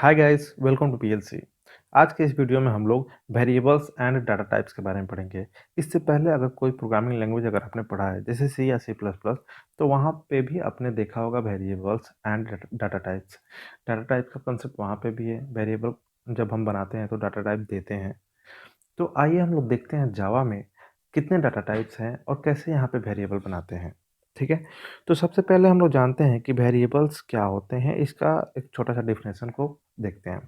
Hi guys, welcome to PLC. आज के इस वीडियो में हम लोग वेरिएबल्स एंड डाटा टाइप्स के बारे में पढ़ेंगे। इससे पहले अगर कोई प्रोग्रामिंग लैंग्वेज अगर आपने पढ़ा है जैसे सी या सी प्लस प्लस, तो वहाँ पे भी आपने देखा होगा variables and data types. Data type का कंसेप्ट वहाँ पे भी है। वेरिएबल जब हम बनाते हैं तो डाटा टाइप देते हैं। तो आइए हम लोग देखते हैं जावा में कितने डाटा टाइप्स हैं और कैसे यहाँ पे वेरिएबल बनाते हैं। ठीक है, तो सबसे पहले हम लोग जानते हैं कि वेरिएबल्स क्या होते हैं। इसका एक छोटा सा डिफिनेशन को देखते हैं।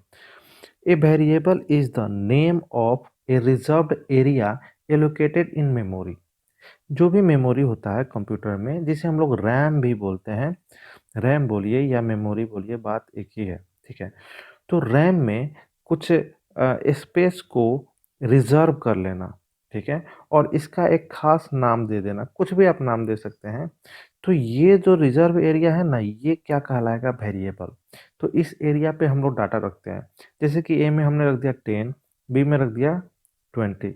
A variable is the name of A reserved area allocated in memory. जो भी मेमोरी होता है कंप्यूटर में, जिसे हम लोग रैम भी बोलते हैं, रैम बोलिए या मेमोरी बोलिए, बात एक ही है। ठीक है, तो रैम में कुछ स्पेस को रिजर्व कर लेना, ठीक है, और इसका एक खास नाम दे देना, कुछ भी आप नाम दे सकते हैं। तो ये जो रिजर्व एरिया है ना, ये क्या कहलाएगा? वेरिएबल। तो इस एरिया पे हम लोग डाटा रखते हैं। जैसे कि ए में हमने रख दिया 10, बी में रख दिया 20।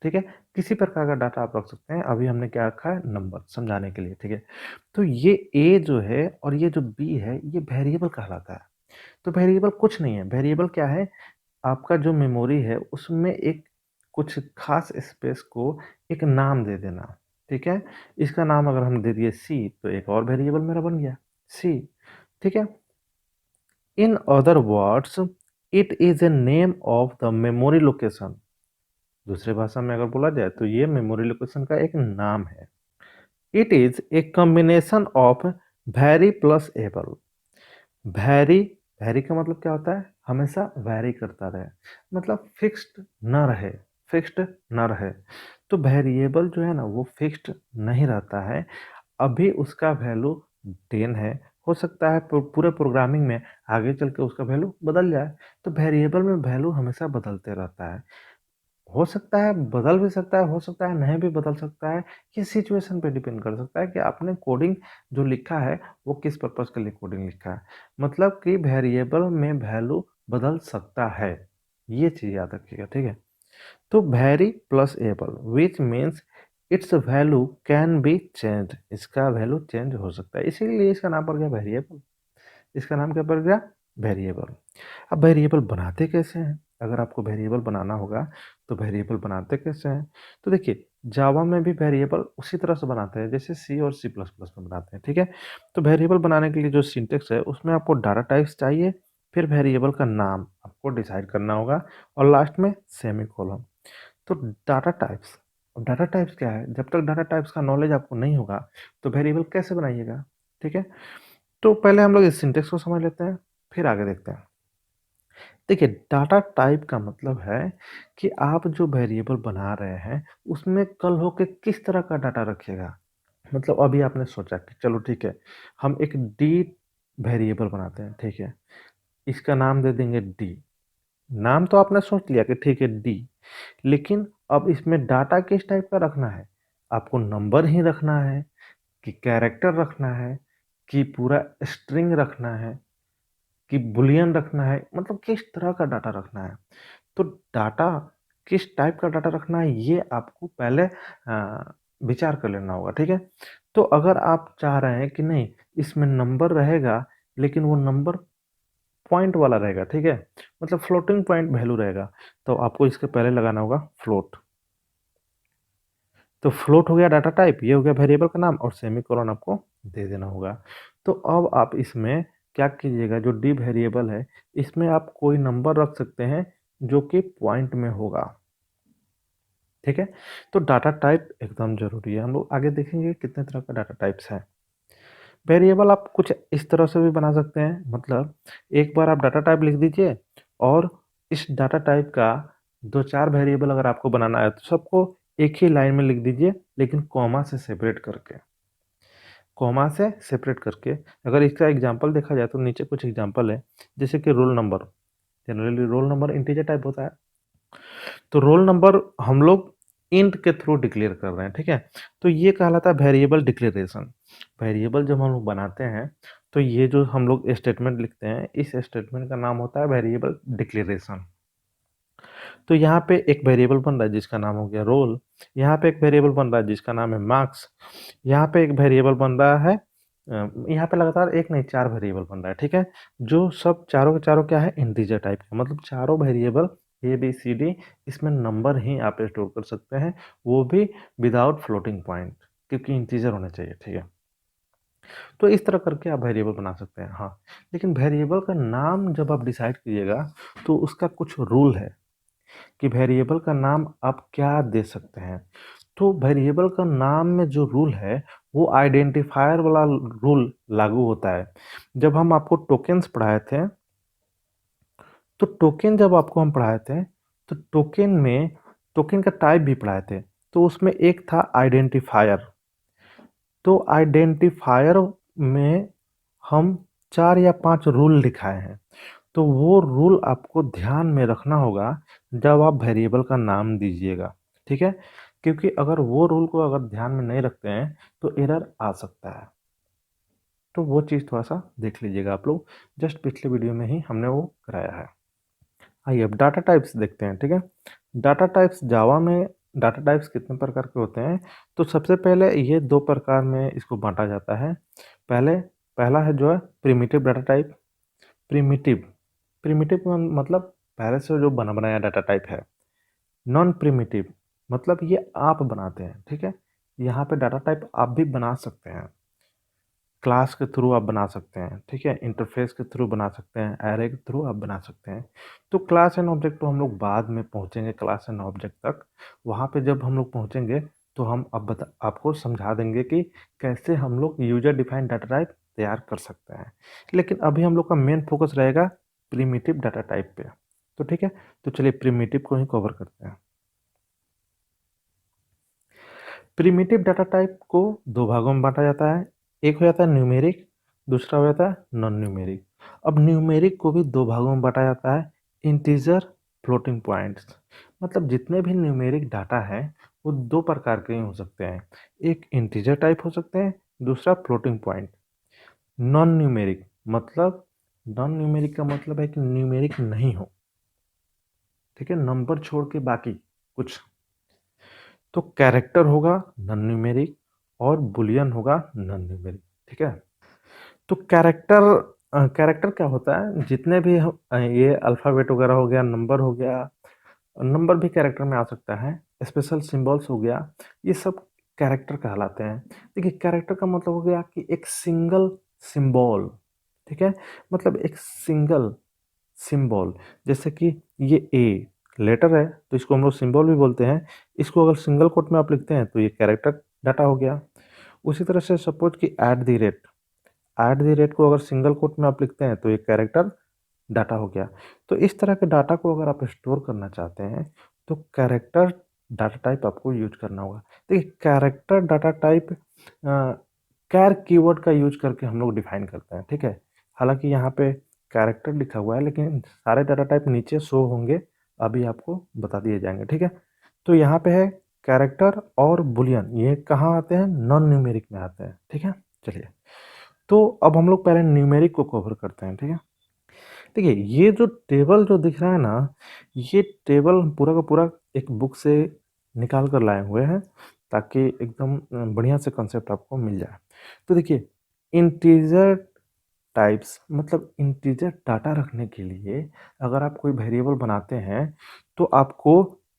ठीक है, किसी प्रकार का डाटा आप रख सकते हैं। अभी हमने क्या रखा है? नंबर, समझाने के लिए। ठीक है, तो ये ए जो है और ये जो बी है, ये वेरिएबल कहलाता है। तो वेरिएबल कुछ नहीं है। वेरिएबल क्या है? आपका जो मेमोरी है उसमें एक कुछ खास स्पेस को एक नाम दे देना। ठीक है, इसका नाम अगर हम दे दिए सी, तो एक और वेरिएबल मेरा बन गया सी। ठीक है, in other words it is a name of the memory location. दूसरे भाषा में अगर बोला जाए तो ये मेमोरी लोकेशन का एक नाम है। It is a combination of vary plus able. Vary, vary का मतलब क्या होता है? हमेशा वैरी करता रहे, मतलब फिक्स्ड न रहे, फिक्स्ड न रहे। तो वेरिएबल जो है ना, वो फिक्स्ड नहीं रहता है। अभी उसका वैल्यू 10 है, हो सकता है पूरे प्रोग्रामिंग में आगे चल के उसका वैल्यू बदल जाए। तो वेरिएबल में वैल्यू हमेशा बदलते रहता है। हो सकता है बदल भी सकता है, हो सकता है नहीं भी बदल सकता है। ये सिचुएशन पे डिपेंड कर सकता है कि आपने कोडिंग जो लिखा है वो किस पर्पस के लिए कोडिंग लिखा है। मतलब कि वेरिएबल में वैल्यू बदल सकता है, ये चीज़ याद रखिएगा। ठीक है, तो very plus able which means it's value can be change. इसका वैल्यू चेंज हो सकता है, इसीलिए इसका नाम पड़ गया वेरिएबल। इसका नाम क्या पड़ गया? वेरिएबल। अब वेरिएबल बनाते कैसे हैं? अगर आपको वेरिएबल बनाना होगा तो वेरिएबल बनाते कैसे हैं? तो देखिए, जावा में भी वेरिएबल उसी तरह से बनाते हैं जैसे सी और सी प्लस प्लस में बनाते हैं। ठीक है, तो वेरिएबल बनाने के लिए जो सिंटेक्स है उसमें आपको डाटा टाइप्स चाहिए, फिर वेरिएबल का नाम आपको डिसाइड करना होगा, और लास्ट में सेमीकोलन। तो डाटा टाइप्स, अब डाटा टाइप्स क्या है? जब तक डाटा टाइप्स का नॉलेज आपको नहीं होगा तो वेरिएबल कैसे बनाइएगा? ठीक है, तो पहले हम लोग इस सिंटेक्स को समझ लेते हैं, फिर आगे देखते हैं। देखिए, डाटा टाइप का मतलब है कि आप जो वेरिएबल बना रहे हैं उसमें कल हो के किस तरह का डाटा रखिएगा। मतलब अभी आपने सोचा कि चलो ठीक है, हम एक डी वेरिएबल बनाते हैं। ठीक है, इसका नाम दे देंगे डी। नाम तो आपने सोच लिया कि ठीक है डी, लेकिन अब इसमें डाटा किस टाइप का रखना है? आपको नंबर ही रखना है कि कैरेक्टर रखना है कि पूरा स्ट्रिंग रखना है कि बुलियन रखना है? मतलब किस तरह का डाटा रखना है? तो डाटा किस टाइप का डाटा रखना है, ये आपको पहले विचार कर लेना होगा। ठीक है, तो अगर आप चाह रहे हैं कि नहीं इसमें नंबर रहेगा, लेकिन वो नंबर पॉइंट वाला रहेगा, ठीक है, मतलब फ्लोटिंग पॉइंट वैल्यू रहेगा, तो आपको इसके पहले लगाना होगा फ्लोट। तो फ्लोट हो गया डाटा टाइप, ये हो गया वेरिएबल का नाम, और सेमीकोलन आपको दे देना होगा। तो अब आप इसमें क्या कीजिएगा, जो डी वेरिएबल है इसमें आप कोई नंबर रख सकते हैं जो कि पॉइंट में होगा। ठीक है, तो डाटा टाइप एकदम जरूरी है। हम लोग आगे देखेंगे कितने तरह का डाटा टाइप्स हैं। वेरिएबल आप कुछ इस तरह से भी बना सकते हैं, मतलब एक बार आप डाटा टाइप लिख दीजिए, और इस डाटा टाइप का दो चार वेरिएबल अगर आपको बनाना है तो सबको एक ही लाइन में लिख दीजिए, लेकिन कॉमा से सेपरेट करके। कॉमा से सेपरेट करके अगर इसका एग्जांपल देखा जाए तो नीचे कुछ एग्जांपल है, जैसे कि roll number. Generally roll number integer type होता है, तो रोल नंबर हम लोग इंट के थ्रू डिक्लेयर कर रहे हैं। ठीक है, तो ये कहलाता है वेरिएबल डिक्लेरेशन। वेरिएबल जब हम लोग बनाते हैं तो ये जो हम लोग स्टेटमेंट लिखते हैं, इस स्टेटमेंट का नाम होता है वेरिएबल डिक्लेरेशन। तो यहाँ पे एक वेरिएबल बन रहा है जिसका नाम हो गया रोल, यहाँ पे एक वेरिएबल बन रहा है जिसका नाम है मार्क्स, यहाँ पे एक वेरिएबल बन रहा है यहाँ पे लगातार एक नहीं 4 वेरिएबल बन रहा है, ठीक है? जो सब चारों के चारों क्या है, इंटीजर टाइप के, मतलब चारों variable A B C D इसमें नंबर ही आप स्टोर कर सकते हैं, वो भी विदाउट फ्लोटिंग पॉइंट, क्योंकि इंटीजर होने चाहिए, ठीक है? तो इस तरह करके आप वेरिएबल बना सकते हैं। हाँ, लेकिन वेरिएबल का नाम जब आप डिसाइड कीजिएगा तो उसका कुछ रूल है कि वेरिएबल का नाम आप क्या दे सकते हैं। तो वेरिएबल का नाम में जो रूल है वो आइडेंटिफायर वाला रूल लागू होता है। जब हम आपको टोकेन्स पढ़ाए थे, तो टोकन जब आपको हम पढ़ाए थे, तो टोकन में टोकन का टाइप भी पढ़ाए थे, तो उसमें एक था आइडेंटिफायर। तो आइडेंटिफायर में हम 4 या 5 रूल लिखाए हैं, तो वो रूल आपको ध्यान में रखना होगा जब आप वेरिएबल का नाम दीजिएगा, ठीक है? क्योंकि अगर वो रूल को अगर ध्यान में नहीं रखते हैं तो एरर आ सकता है। तो वो चीज़ थोड़ा-सा देख लीजिएगा आप लोग, जस्ट पिछले वीडियो में ही हमने वो कराया है। आइए अब डाटा टाइप्स देखते हैं, ठीक है? डाटा टाइप्स जावा में डाटा टाइप्स कितने प्रकार के होते हैं? तो सबसे पहले ये 2 प्रकार में इसको बाँटा जाता है। पहला है जो है primitive data type. Primitive primitive का मतलब पहले से जो बना बनाया डाटा टाइप है। नॉन प्रिमिटिव मतलब ये आप बनाते हैं, ठीक है? यहाँ पे डाटा टाइप आप भी बना सकते हैं। क्लास के थ्रू आप बना सकते हैं, ठीक है? इंटरफ़ेस के थ्रू बना सकते हैं, एरे के थ्रू आप बना सकते हैं। तो क्लास एंड ऑब्जेक्ट तो हम लोग बाद में पहुँचेंगे, क्लास एंड ऑब्जेक्ट तक। वहाँ पे जब हम लोग पहुँचेंगे तो हम अब आपको समझा देंगे कि कैसे हम लोग यूज़र डिफाइंड डाटा टाइप तैयार कर सकते हैं। लेकिन अभी हम लोग का मेन फ़ोकस रहेगा प्रिमिटिव डाटा टाइप पे। तो ठीक है? तो चलिए प्रिमिटिव को ही कवर करते हैं। प्रिमिटिव डाटा टाइप को 2 भागों में बाँटा जाता है। एक हो जाता है न्यूमेरिक, दूसरा हो जाता है नॉन न्यूमेरिक। अब न्यूमेरिक को भी 2 भागों में बाँटा जाता है, इंटीजर, फ्लोटिंग पॉइंट्स। मतलब जितने भी न्यूमेरिक डाटा हैं, वो 2 प्रकार के ही हो सकते हैं। एक इंटीजर टाइप हो सकते हैं, दूसरा फ्लोटिंग पॉइंट। नॉन न्यूमेरिक मतलब नॉन न्यूमेरिक का मतलब है कि न्यूमेरिक नहीं हो, ठीक है? नंबर छोड़ के बाकी कुछ। तो कैरेक्टर होगा नॉन न्यूमेरिक और बुलियन होगा नॉन न्यूमेरिक, ठीक है? तो कैरेक्टर क्या होता है, जितने भी ये अल्फ़ाबेट वगैरह हो गया, नंबर हो गया, नंबर भी कैरेक्टर में आ सकता है, स्पेशल सिंबल्स हो गया, ये सब कैरेक्टर कहलाते हैं। देखिए कैरेक्टर का मतलब हो गया कि एक सिंगल सिंबल, ठीक है? मतलब एक सिंगल सिंबल, जैसे कि ये ए लेटर है तो इसको हम लोग सिंबल भी बोलते हैं। इसको अगर सिंगल कोट में आप लिखते हैं तो ये कैरेक्टर डाटा हो गया। उसी तरह से सपोज कि एट द रेट को अगर सिंगल कोट में आप लिखते हैं तो ये कैरेक्टर डाटा हो गया। तो इस तरह के डाटा को अगर आप स्टोर करना चाहते हैं तो कैरेक्टर डाटा टाइप आपको यूज करना होगा। देखिए कैरेक्टर डाटा टाइप कैर कीवर्ड का यूज करके हम लोग डिफाइन करते हैं, ठीक है? हालांकि यहाँ पे कैरेक्टर लिखा हुआ है लेकिन सारे डाटा टाइप नीचे शो होंगे, अभी आपको बता दिए जाएंगे, ठीक है? तो यहाँ पे है कैरेक्टर और बुलियन, ये कहाँ आते हैं? नॉन न्यूमेरिक में आते हैं, ठीक है? चलिए, तो अब हम लोग पहले न्यूमेरिक को कवर करते हैं, ठीक है? देखिए ये जो टेबल जो दिख रहा है ना, ये टेबल पूरा का पूरा एक बुक से निकाल कर लाए हुए हैं ताकि एकदम बढ़िया से कंसेप्ट आपको मिल जाए। तो देखिए इंटीजर टाइप्स मतलब इंटीजर डाटा रखने के लिए अगर आप कोई वेरिएबल बनाते हैं तो आपको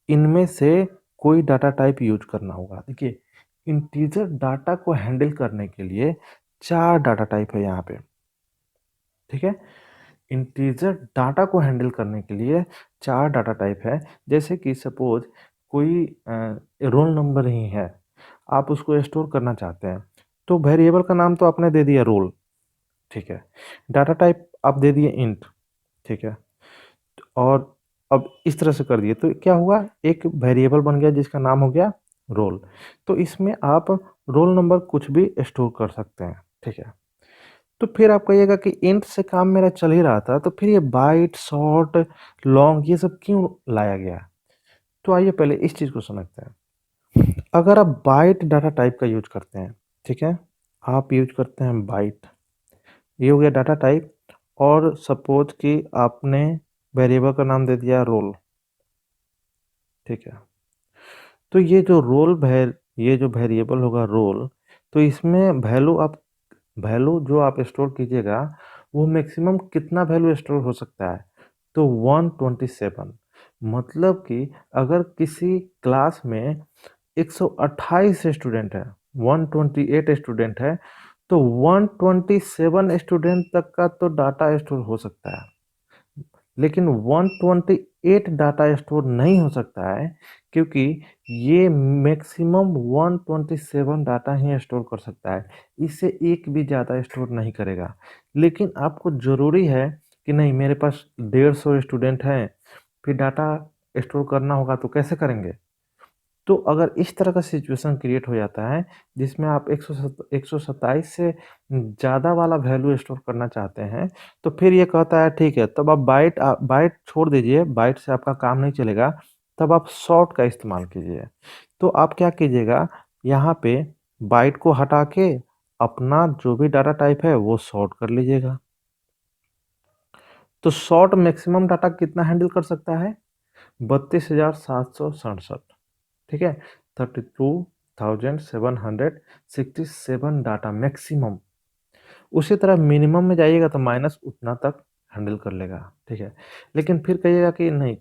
इनमें से कोई डाटा टाइप यूज करना होगा। देखिए इंटीजर डाटा को हैंडल करने के लिए 4 डाटा टाइप है यहाँ पे, ठीक है? इंटीजर डाटा को हैंडल करने के लिए 4 डाटा टाइप है। जैसे कि सपोज कोई रोल नंबर ही है, आप उसको स्टोर करना चाहते हैं, तो वेरिएबल का नाम तो आपने दे दिया रोल, ठीक है? डाटा टाइप आप दे दिए इंट, ठीक है? और अब इस तरह से कर दिए तो क्या हुआ, एक वेरिएबल बन गया जिसका नाम हो गया रोल। तो इसमें आप रोल नंबर कुछ भी स्टोर कर सकते हैं, ठीक है? तो फिर आप कहिएगा कि इंट से काम मेरा चल ही रहा था, तो फिर ये बाइट, शॉर्ट, लॉन्ग ये सब क्यों लाया गया? तो आइए पहले इस चीज़ को समझते हैं। अगर आप बाइट डाटा टाइप का यूज़ करते हैं, ठीक है? आप यूज़ करते हैं बाइट, ये हो गया डाटा टाइप, और सपोज कि आपने वेरिएबल का नाम दे दिया रोल, ठीक है? तो ये जो वेरिएबल होगा रोल, तो इसमें वैल्यू आप वैल्यू जो आप स्टोर कीजिएगा वो मैक्सिमम कितना वैल्यू स्टोर हो सकता है, तो 127। मतलब कि अगर किसी क्लास में 128 स्टूडेंट है, 128 स्टूडेंट है, तो 127 स्टूडेंट तक का तो डाटा स्टोर हो सकता है, लेकिन 128 डाटा स्टोर नहीं हो सकता है, क्योंकि ये मैक्सिमम 127 डाटा ही स्टोर कर सकता है। इससे एक भी ज़्यादा स्टोर नहीं करेगा। लेकिन आपको ज़रूरी है कि नहीं, मेरे पास 150 स्टूडेंट हैं, फिर डाटा स्टोर करना होगा तो कैसे करेंगे? तो अगर इस तरह का सिचुएशन क्रिएट हो जाता है जिसमें आप 127 से ज़्यादा वाला वैल्यू स्टोर करना चाहते हैं, तो फिर ये कहता है ठीक है, तब आप बाइट छोड़ दीजिए, बाइट से आपका काम नहीं चलेगा, तब आप सॉर्ट का इस्तेमाल कीजिए। तो आप क्या कीजिएगा, यहाँ पे बाइट को हटा के अपना जो भी डाटा टाइप है वो सॉर्ट कर लीजिएगा। तो सॉर्ट मैक्सिमम डाटा कितना हैंडल कर सकता है? 32,767। ठीक है, 32,767 डाटा मैक्सिमम। उसी तरह मिनिमम में जाइएगा तो माइनस उतना तक हैंडल कर लेगा। ठीक है, लेकिन फिर कहिएगा कि नहीं,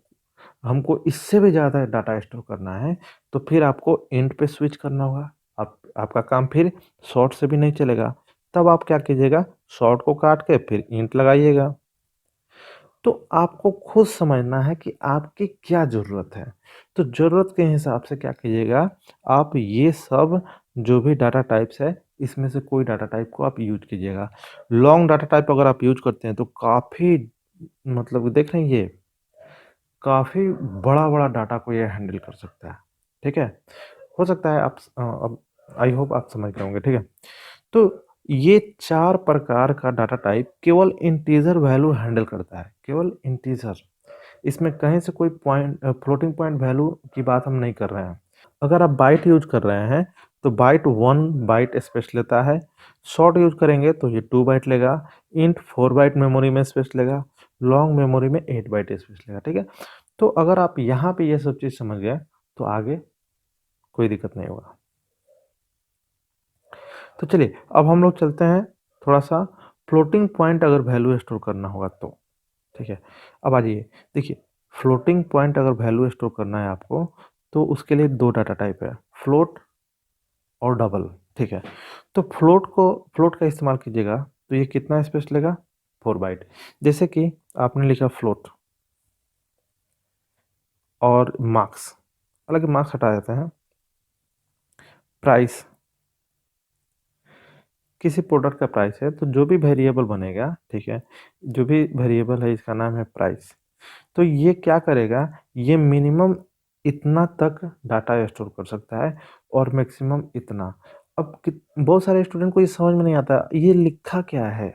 हमको इससे भी ज़्यादा डाटा स्टोर करना है, तो फिर आपको इंट पे स्विच करना होगा। आपका काम फिर शॉर्ट से भी नहीं चलेगा। तब आप क्या कीजिएगा, शॉर्ट को काट के फिर इंट लगाइएगा। तो आपको खुद समझना है कि आपकी क्या ज़रूरत है। तो ज़रूरत के हिसाब से क्या कीजिएगा, आप ये सब जो भी डाटा टाइप्स है, इसमें से कोई डाटा टाइप को आप यूज़ कीजिएगा। लॉन्ग डाटा टाइप अगर आप यूज़ करते हैं तो काफ़ी, मतलब देख रहे हैं ये, काफ़ी बड़ा-बड़ा डाटा को ये हैंडल कर सकता है। ठीक है? हो सकता है आप अब आई होप आप समझ गए होंगे। ठीक है? तो ये 4 प्रकार का डाटा टाइप केवल इंटीजर वैल्यू हैंडल करता है, केवल इंटीजर। इसमें कहीं से कोई फ्लोटिंग पॉइंट वैल्यू की बात हम नहीं कर रहे हैं। अगर आप बाइट यूज़ कर रहे हैं, तो बाइट 1 बाइट स्पेस लेता है। शॉर्ट यूज़ करेंगे तो ये 2 बाइट लेगा। इंट 4 बाइट मेमोरी में स्पेस लेगा। लॉन्ग मेमोरी में 8 बाइट स्पेस लेगा। ठीक है? तो अगर आप यहाँ पे ये सब चीज़ समझ गए, तो आगे कोई दिक्कत नहीं होगा। तो चलिए अब हम लोग चलते हैं थोड़ा-सा फ्लोटिंग पॉइंट अगर वैल्यू स्टोर करना होगा तो। ठीक है? अब आ जाइए, देखिए फ्लोटिंग पॉइंट अगर वैल्यू स्टोर करना है आपको, तो उसके लिए 2 डाटा टाइप है, फ्लोट और डबल। ठीक है? तो फ्लोट का इस्तेमाल कीजिएगा तो ये कितना स्पेस लेगा? 4 बाइट। जैसे कि आपने लिखा फ्लोट और मार्क्स, हालाँकि मार्क्स हटा देते हैं। प्राइस, किसी प्रोडक्ट का प्राइस है, तो जो भी वेरिएबल बनेगा, ठीक है? जो भी वेरिएबल है इसका नाम है प्राइस। तो ये क्या करेगा, ये मिनिमम इतना तक डाटा स्टोर कर सकता है और मैक्सिमम इतना। अब बहुत सारे स्टूडेंट को ये समझ में नहीं आता ये लिखा क्या है।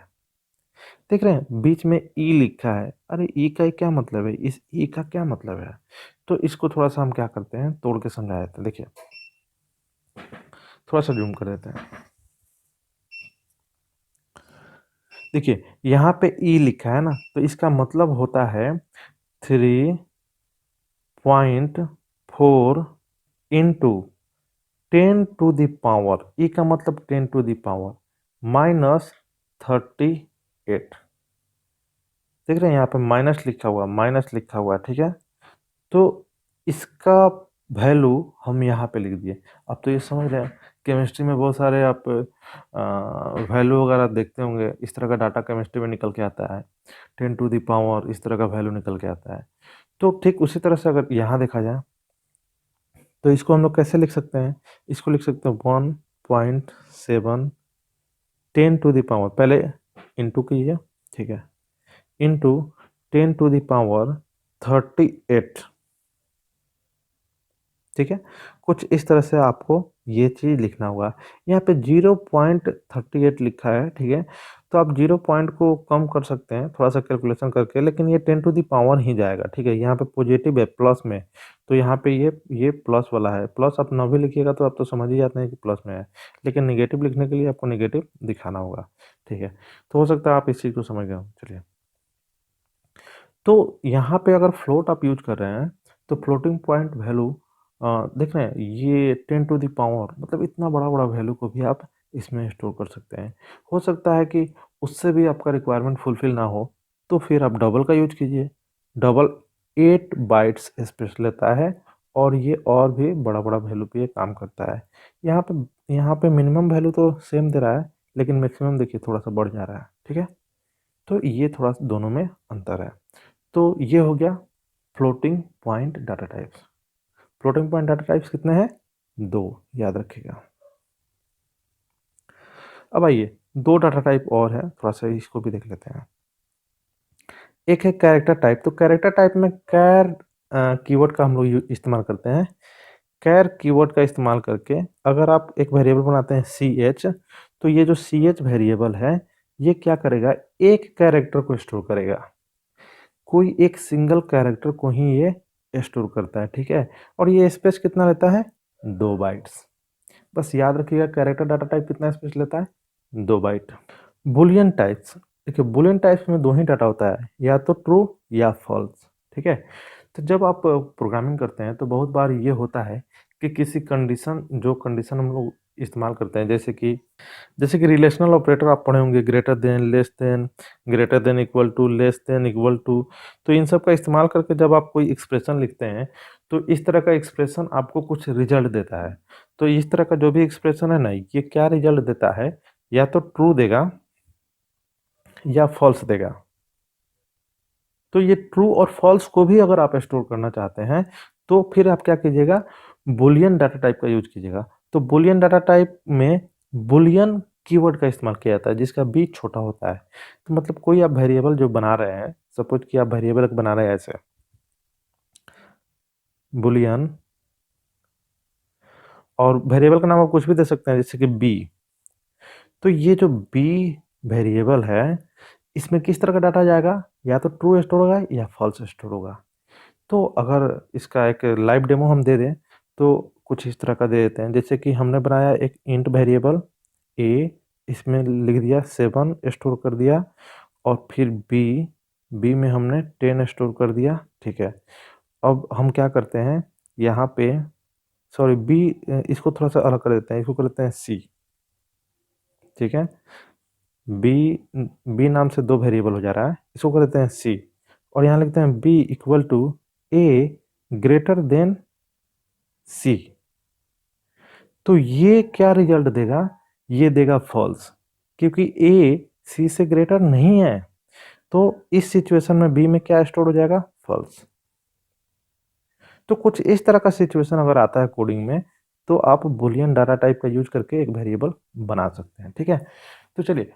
देख रहे हैं बीच में ई लिखा है, अरे ई का क्या मतलब है, इस ई का क्या मतलब है? तो इसको थोड़ा सा हम क्या करते हैं, तोड़ के समझा देते हैं। देखिए थोड़ा सा जूम कर देते हैं। देखिए यहाँ पे ई लिखा है ना, तो इसका मतलब होता है 3.4 इंटू 10 टू द पावर, ई का मतलब 10 टू द पावर माइनस 38। देख रहे हैं यहाँ पे माइनस लिखा हुआ, माइनस लिखा हुआ है। ठीक है? तो इसका वैल्यू हम यहाँ पे लिख दिए। अब तो ये समझ रहे हैं, केमिस्ट्री में बहुत सारे आप वैल्यू वगैरह देखते होंगे, इस तरह का डाटा केमिस्ट्री में निकल के आता है। 10 टू द पावर इस तरह का वैल्यू निकल के आता है। तो ठीक उसी तरह से अगर यहाँ देखा जाए, तो इसको हम लोग कैसे लिख सकते हैं? इसको लिख सकते हैं 1.7 10 टू द पावर, पहले इंटू कीजिए। ठीक है? Into 10 to the power 38। ठीक है? कुछ इस तरह से आपको ये चीज़ लिखना होगा। यहाँ पे 0.38 लिखा है। ठीक है? तो आप 0 पॉइंट को कम कर सकते हैं थोड़ा सा कैलकुलेशन करके, लेकिन ये 10 टू द पावर ही जाएगा। ठीक है? यहाँ पे पॉजिटिव है प्लस में, तो यहाँ पे ये प्लस वाला है। प्लस आप ना भी लिखिएगा तो आप तो समझ ही जाते हैं कि प्लस में है, लेकिन निगेटिव लिखने के लिए आपको निगेटिव दिखाना होगा। ठीक है? तो हो सकता है आप इस चीज़ को समझ गए हों। चलिए, तो यहाँ पे अगर फ्लोट आप यूज कर रहे हैं, तो फ्लोटिंग पॉइंट वैल्यू देख रहे हैं, ये 10 टू द पावर मतलब इतना बड़ा बड़ा वैल्यू को भी आप इसमें स्टोर कर सकते हैं। हो सकता है कि उससे भी आपका रिक्वायरमेंट फुलफ़िल ना हो, तो फिर आप डबल का यूज़ कीजिए। डबल 8 बाइट्स स्पेस लेता है और ये और भी बड़ा-बड़ा वैल्यू पे ये काम करता है। यहाँ पे मिनिमम वैल्यू तो सेम दे रहा है, लेकिन मैक्सिमम देखिए थोड़ा-सा बढ़ जा रहा है, ठीक है? तो ये थोड़ा-सा दोनों में अंतर है। तो ये हो गया floating point data types. Floating point data types कितने हैं? 2 याद रखिएगा। अब आइए 2 डाटा टाइप और है, थोड़ा-सा इसको भी देख लेते हैं। एक है कैरेक्टर टाइप, तो कैरेक्टर टाइप में कैर कीवर्ड का हम लोग इस्तेमाल करते हैं। कैर कीवर्ड का इस्तेमाल करके अगर आप एक वेरिएबल बनाते हैं ch, तो ये जो ch वेरिएबल है, ये क्या करेगा, एक कैरेक्टर को स्टोर करेगा। कोई एक सिंगल कैरेक्टर को ही ये स्टोर करता है, ठीक है? और ये स्पेस कितना लेता है? 2 बाइट्स। बस याद रखिएगा कैरेक्टर डाटा टाइप कितना स्पेस लेता है? 2 बाइट। बूलियन टाइप्स, देखिए बूलियन टाइप्स में 2 ही डाटा होता है, या तो ट्रू या फॉल्स, ठीक है? तो जब आप प्रोग्रामिंग करते हैं तो बहुत बार ये होता है कि किसी कंडीशन, जो कंडीशन हम लोग इस्तेमाल करते हैं, जैसे कि रिलेशनल ऑपरेटर आप पढ़े होंगे, greater than, less than, greater than equal to, less than equal to. तो इन सब का इस्तेमाल करके जब आप कोई एक्सप्रेशन लिखते हैं, तो इस तरह का एक्सप्रेशन आपको कुछ रिजल्ट देता है। तो इस तरह का जो भी एक्सप्रेशन है ना, ये क्या रिजल्ट देता है, या तो ट्रू देगा या फॉल्स देगा। तो ये ट्रू और फॉल्स को भी अगर आप स्टोर करना चाहते हैं, तो फिर आप क्या कीजिएगा, बूलियन डाटा टाइप का यूज कीजिएगा। तो बूलियन डाटा टाइप में बूलियन कीवर्ड का इस्तेमाल किया जाता है, जिसका बी छोटा होता है। तो मतलब कोई आप वेरिएबल जो बना रहे हैं, सपोज कि आप वेरिएबल बना रहे हैं ऐसे बूलियन, और वेरिएबल का नाम आप कुछ भी दे सकते हैं, जैसे कि बी। तो ये जो बी वेरिएबल है, इसमें किस तरह का डाटा जाएगा, या तो ट्रू स्टोर होगा या फॉल्स स्टोर होगा। तो अगर इसका एक लाइव डेमो हम दे दें, तो कुछ इस तरह का दे देते हैं, जैसे कि हमने बनाया एक इंट वेरिएबल ए, इसमें लिख दिया 7 स्टोर कर दिया, और फिर बी में हमने 10 स्टोर कर दिया, ठीक है? अब हम क्या करते हैं, यहाँ पे सॉरी बी, इसको थोड़ा सा अलग कर देते हैं, इसको कर देते हैं सी, ठीक है? बी बी नाम से 2 वेरिएबल हो जा रहा है, इसको कर देते हैं सी, और यहाँ लिखते हैं B equal to A greater than C. तो ये क्या रिजल्ट देगा, ये देगा फॉल्स, क्योंकि ए सी से ग्रेटर नहीं है। तो इस सिचुएशन में बी में क्या स्टोर हो जाएगा, फॉल्स। तो कुछ इस तरह का सिचुएशन अगर आता है कोडिंग में, तो आप बूलियन डाटा टाइप का यूज करके एक वेरिएबल बना सकते हैं, ठीक है? तो चलिए,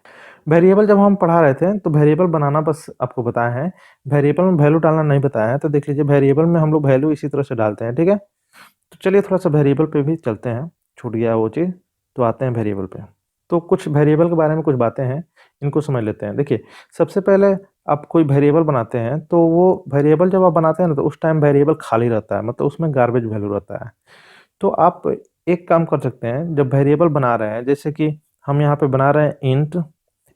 वेरिएबल जब हम पढ़ा रहे थे, तो वेरिएबल बनाना बस आपको बताया है, वेरिएबल में वैल्यू डालना नहीं बताया है। तो देख लीजिए, वेरिएबल में हम लोग वैल्यू इसी तरह से डालते हैं, ठीक है? तो चलिए थोड़ा सा वेरिएबल पे भी चलते हैं, छूट गया वो चीज़, तो आते हैं वेरिएबल पे। तो कुछ वेरिएबल के बारे में कुछ बातें हैं, इनको समझ लेते हैं। देखिए, सबसे पहले आप कोई वेरिएबल बनाते हैं, तो वो वेरिएबल जब आप बनाते हैं ना, तो उस टाइम वेरिएबल खाली रहता है, मतलब उसमें गार्बेज वैल्यू रहता है। तो आप एक काम कर सकते हैं, जब वेरिएबल बना रहे हैं, जैसे कि हम यहाँ पे बना रहे हैं इंट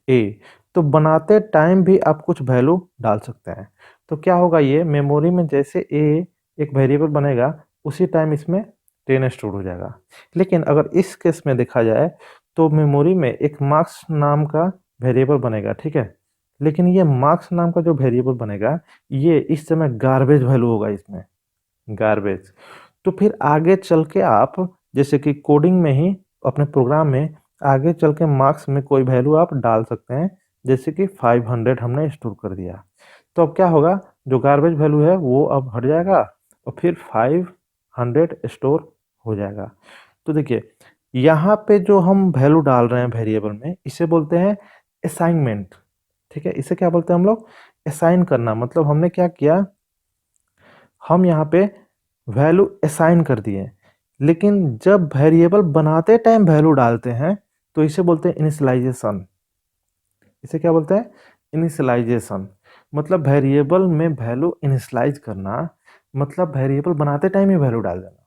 ए, तो बनाते टाइम भी आप कुछ वैल्यू डाल सकते हैं। तो क्या होगा, ये मेमोरी में जैसे ए एक वेरिएबल बनेगा, उसी टाइम इसमें 10 स्टोर हो जाएगा। लेकिन अगर इस केस में देखा जाए, तो मेमोरी में एक मार्क्स नाम का वेरिएबल बनेगा, ठीक है? लेकिन ये मार्क्स नाम का जो वेरिएबल बनेगा, ये इस समय गार्बेज वैल्यू होगा इसमें, गार्बेज। तो फिर आगे चल के आप, जैसे कि कोडिंग में ही अपने प्रोग्राम में आगे चल के मार्क्स में कोई वैल्यू आप डाल सकते हैं, जैसे कि 500 हमने स्टोर कर दिया। तो अब क्या होगा, जो गार्बेज वैल्यू है वो अब हट जाएगा, और फिर 500 स्टोर हो जाएगा। तो देखिए, यहाँ पे जो हम वैल्यू डाल रहे हैं वेरिएबल में, इसे बोलते हैं असाइनमेंट, ठीक है? इसे क्या बोलते हैं हम लोग, असाइन करना। मतलब हमने क्या किया, हम यहाँ पे वैल्यू असाइन कर दिए, लेकिन जब वेरिएबल बनाते टाइम वैल्यू डालते हैं, तो इसे बोलते हैं इनिशियलाइजेशन। इसे क्या बोलते हैं, इनिशियलाइजेशन। मतलब वेरिएबल में वैल्यू इनिशियलाइज करना, मतलब वेरिएबल बनाते टाइम ही वैल्यू डाल देना।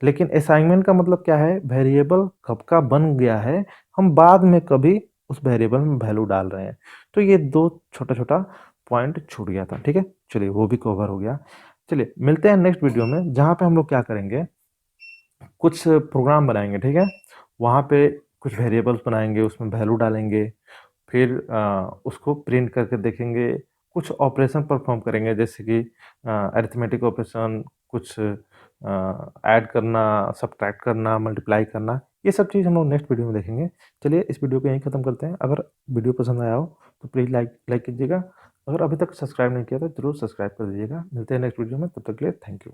लेकिन असाइनमेंट का मतलब क्या है, वेरिएबल कब का बन गया है, हम बाद में कभी उस वेरिएबल में वैल्यू डाल रहे हैं। तो ये 2 छोटा-छोटा पॉइंट छूट गया था, ठीक है? चलिए, वो भी कवर हो गया। चलिए, मिलते हैं नेक्स्ट वीडियो में, जहाँ पे हम लोग क्या करेंगे, कुछ प्रोग्राम बनाएँगे, ठीक है? वहाँ पे कुछ वेरिएबल्स बनाएँगे, उसमें वैल्यू डालेंगे, फिर उसको प्रिंट करके देखेंगे, कुछ ऑपरेशन परफ़ॉर्म करेंगे जैसे कि अरिथमेटिक ऑपरेशन, कुछ ऐड करना, सब्ट्रैक्ट करना, मल्टीप्लाई करना, ये सब चीज़ हम लोग नेक्स्ट वीडियो में देखेंगे। चलिए इस वीडियो को यहीं ख़त्म करते हैं। अगर वीडियो पसंद आया हो तो प्लीज़ लाइक लाइक कीजिएगा। अगर अभी तक सब्सक्राइब नहीं किया तो ज़रूर सब्सक्राइब कर दीजिएगा। मिलते हैं नेक्स्ट वीडियो में, तब तक के लिए थैंक यू।